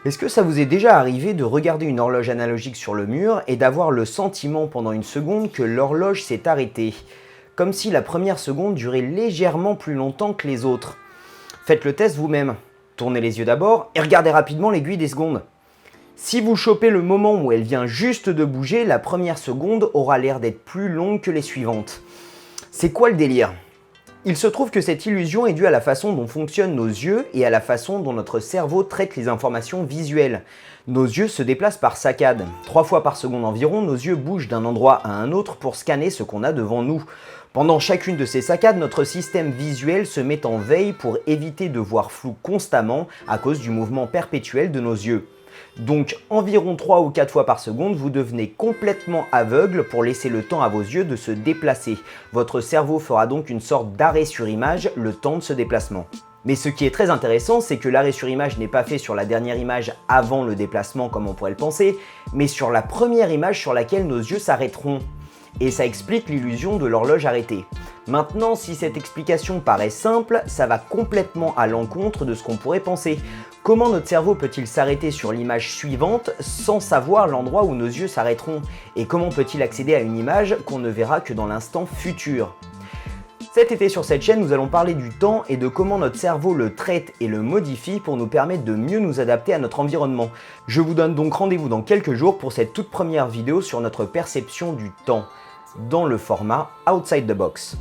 Est-ce que ça vous est déjà arrivé de regarder une horloge analogique sur le mur et d'avoir le sentiment pendant une seconde que l'horloge s'est arrêtée? Comme si la première seconde durait légèrement plus longtemps que les autres. Faites le test vous-même. Tournez les yeux d'abord et regardez rapidement l'aiguille des secondes. Si vous chopez le moment où elle vient juste de bouger, la première seconde aura l'air d'être plus longue que les suivantes. C'est quoi le délire? Il se trouve que cette illusion est due à la façon dont fonctionnent nos yeux et à la façon dont notre cerveau traite les informations visuelles. Nos yeux se déplacent par saccades. 3 fois par seconde environ, nos yeux bougent d'un endroit à un autre pour scanner ce qu'on a devant nous. Pendant chacune de ces saccades, notre système visuel se met en veille pour éviter de voir flou constamment à cause du mouvement perpétuel de nos yeux. Donc environ 3 ou 4 fois par seconde, vous devenez complètement aveugle pour laisser le temps à vos yeux de se déplacer. Votre cerveau fera donc une sorte d'arrêt sur image le temps de ce déplacement. Mais ce qui est très intéressant, c'est que l'arrêt sur image n'est pas fait sur la dernière image avant le déplacement comme on pourrait le penser, mais sur la première image sur laquelle nos yeux s'arrêteront. Et ça explique l'illusion de l'horloge arrêtée. Maintenant, si cette explication paraît simple, ça va complètement à l'encontre de ce qu'on pourrait penser. Comment notre cerveau peut-il s'arrêter sur l'image suivante sans savoir l'endroit où nos yeux s'arrêteront? Et comment peut-il accéder à une image qu'on ne verra que dans l'instant futur? Cet été sur cette chaîne, nous allons parler du temps et de comment notre cerveau le traite et le modifie pour nous permettre de mieux nous adapter à notre environnement. Je vous donne donc rendez-vous dans quelques jours pour cette toute première vidéo sur notre perception du temps, dans le format Outside the Box.